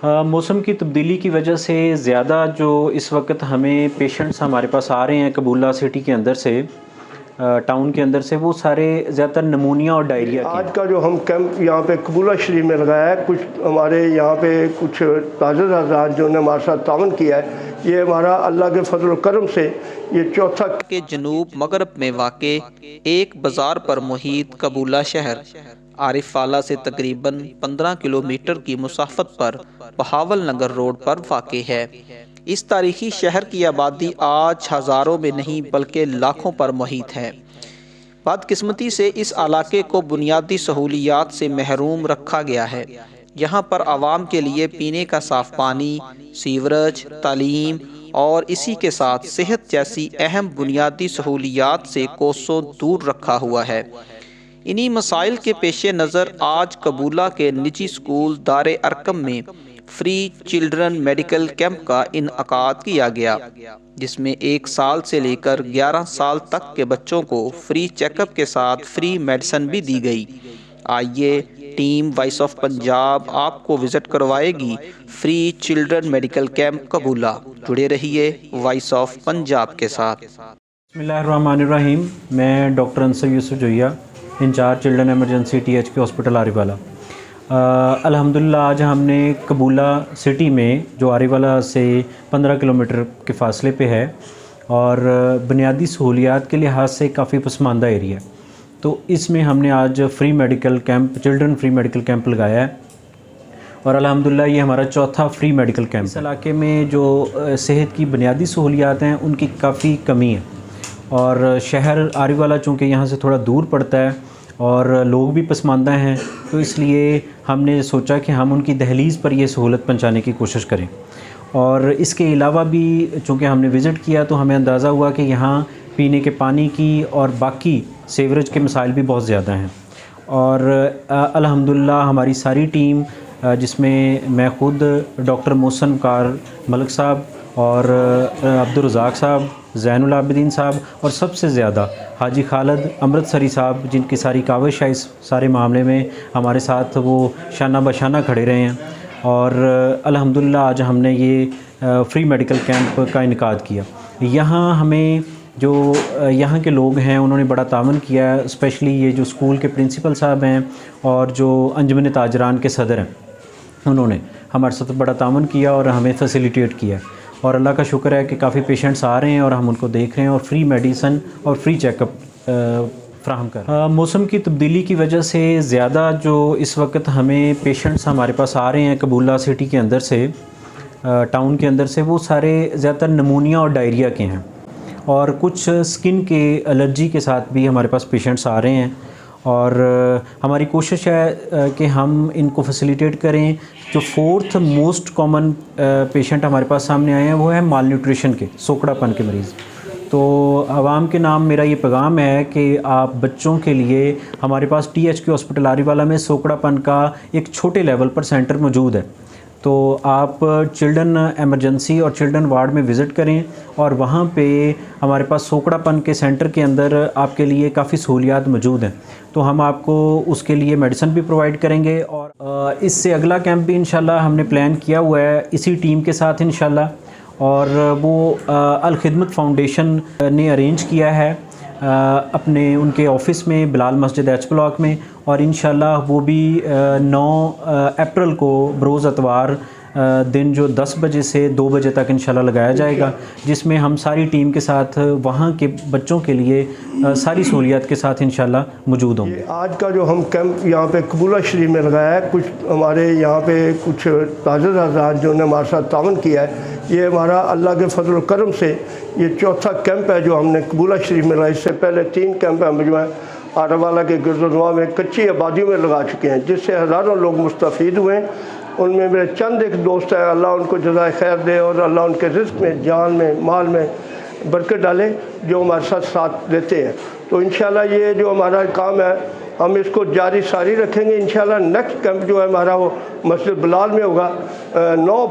मौसम की तब्दीली की वजह से ज़्यादा जो इस वक्त हमें पेशेंट्स हमारे पास आ रहे हैं कबूला सिटी के अंदर से, टाउन के अंदर से, वो सारे ज़्यादातर नमूनिया और डायरिया के। आज का जो हम कैंप यहाँ पे कबूला शरीफ में लगाया है, कुछ हमारे यहाँ पे कुछ ताज़ा हज़रात जो ने हमारे साथ तावन किया है, ये हमारा अल्लाह के फजल करम से ये चौथा के जनूब मगरब में वाक़े एक बाज़ार पर मुहीत कबूला शहर आरिफ वाला से तकरीबन 15 किलोमीटर की मुसाफत पर बहावल नगर रोड पर वाक़ है। इस तारीखी शहर की आबादी आज हज़ारों में नहीं बल्कि लाखों पर मुहीत है। बदकिस्मती से इस इलाके को बुनियादी सहूलियात से महरूम रखा गया है। यहाँ पर आवाम के लिए पीने का साफ़ पानी, सीवरेज, तालीम और इसी के साथ सेहत जैसी अहम बुनियादी सहूलियात से कोसों दूर रखा हुआ है। इन्हीं मसाइल के पेश नज़र आज कबूला के निजी स्कूल दारे अरकम में फ्री चिल्ड्रन मेडिकल कैंप का इनअकाद किया गया, जिसमें 1 साल से लेकर 11 साल तक के बच्चों को फ्री चेकअप के साथ फ्री मेडिसिन भी दी गई। आइए टीम वॉइस ऑफ पंजाब आपको विज़िट करवाएगी free children medical camp Qabula. जुड़े रहिए वॉइस ऑफ पंजाब के साथ। बिस्मिल्लाहिर्रहमानिर्रहीम। मैं doctor Ansar Yousuf Joiya, incharge children emergency THK hospital आरिवाला। अल्हम्दुलिल्लाह आज हमने कबूला सिटी में जो आरिवाला से 15 किलोमीटर के फ़ासले पे है और बुनियादी सहूलियात के लिहाज से काफ़ी पसमानदा एरिया है, तो इसमें हमने आज free medical camp, children free medical camp लगाया है और अल्हम्दुलिल्लाह ये हमारा चौथा फ्री मेडिकल कैंप। इस इलाके में जो सेहत की बुनियादी सहूलियात हैं उनकी काफ़ी कमी है और शहर आरिवाला चूँकि यहाँ से थोड़ा दूर पड़ता है और लोग भी पसमानदा हैं, तो इसलिए हमने सोचा कि हम उनकी दहलीज़ पर ये सहूलत पहुँचाने की कोशिश करें। और इसके अलावा भी चूँकि हमने विज़िट किया तो हमें अंदाज़ा हुआ कि यहाँ पीने के पानी की और बाकी सीवरेज के मसाइल भी बहुत ज़्यादा हैं और अल्हम्दुलिल्लाह हमारी सारी टीम, जिसमें मैं ख़ुद डॉक्टर मोहसन कार मलिक साहब और अब्दुल रज़ाक साहब, ज़ैनुल आबिदीन साहब और सबसे ज़्यादा हाजी खालिद अमृतसरी साहब, जिनकी सारी काविश है इस सारे मामले में हमारे साथ, वो शाना बशाना खड़े रहे हैं और अल्हम्दुलिल्लाह आज हमने ये फ्री मेडिकल कैंप का इनकाद किया। यहाँ हमें जो यहाँ के लोग हैं उन्होंने बड़ा तावन किया है, स्पेशली ये जो स्कूल के प्रिंसिपल साहब हैं और जो अंजुमन ताजरान के सदर हैं, उन्होंने हमारे साथ बड़ा तावन किया और हमें फैसिलिटेट किया और अल्लाह का शुक्र है कि काफ़ी पेशेंट्स आ रहे हैं और हम उनको देख रहे हैं और फ्री मेडिसिन और फ्री चेकअप फ्राहम कर। मौसम की तब्दीली की वजह से ज़्यादा जो इस वक्त हमें पेशेंट्स हमारे पास आ रहे हैं कबूला सिटी के अंदर से, टाउन के अंदर से, वो सारे ज़्यादातर नमूनिया और डायरिया के हैं और कुछ स्किन के एलर्जी के साथ भी हमारे पास पेशेंट्स आ रहे हैं और हमारी कोशिश है कि हम इनको फैसिलिटेट करें। जो 4th मोस्ट कॉमन पेशेंट हमारे पास सामने आए हैं वो है माल न्यूट्रिशन के, सोकड़ापन के मरीज़। तो आवाम के नाम मेरा ये पैगाम है कि आप बच्चों के लिए हमारे पास THK हॉस्पिटल आरिवाला में सोकड़ापन का एक छोटे लेवल पर सेंटर मौजूद है, तो आप चिल्ड्रन एमरजेंसी और चिल्ड्रन वार्ड में विज़िट करें और वहाँ पे हमारे पास सोकड़ापन के सेंटर के अंदर आपके लिए काफ़ी सहूलियात मौजूद हैं, तो हम आपको उसके लिए मेडिसिन भी प्रोवाइड करेंगे। और इससे अगला कैंप भी इंशाल्लाह हमने प्लान किया हुआ है इसी टीम के साथ इंशाल्लाह, और वो अल खिदमत फाउंडेशन ने अरेंज किया है अपने उनके ऑफ़िस में बिलाल मस्जिद H ब्लॉक में, और इंशाल्लाह वो भी 9 अप्रैल को बरोज़ अतवार दिन जो 10 बजे से 2 बजे तक इंशाल्लाह लगाया जाएगा, जिसमें हम सारी टीम के साथ वहाँ के बच्चों के लिए सारी सहूलियात के साथ इंशाल्लाह मौजूद होंगे। आज का जो हम कैंप यहाँ पे कबूला शरीफ में लगाया है, कुछ हमारे यहाँ पे कुछ ताज़ा हज़रात जो ने हमारे साथ तावन किया है, ये हमारा अल्लाह के फजल करम से ये चौथा कैंप है जो हमने कबूला शरीफ में लगाया। इससे पहले 3 कैंप हम जो है आरावाला के गिरदुआ में कच्ची आबादियों में लगा चुके हैं, जिससे हज़ारों लोग मुस्तफ़ीद हुए। उनमें मेरे चंद एक दोस्त हैं, अल्लाह उनको जज़ाए खैर दे और अल्लाह उनके रिज़्क़ में, जान में, माल में बरकत डाले, जो हमारे साथ देते हैं। तो इंशाल्लाह ये जो हमारा काम है हम इसको जारी सारी रखेंगे। इंशाल्लाह नेक्स्ट कैंप जो है हमारा वो मस्जिद बिलाल में होगा 9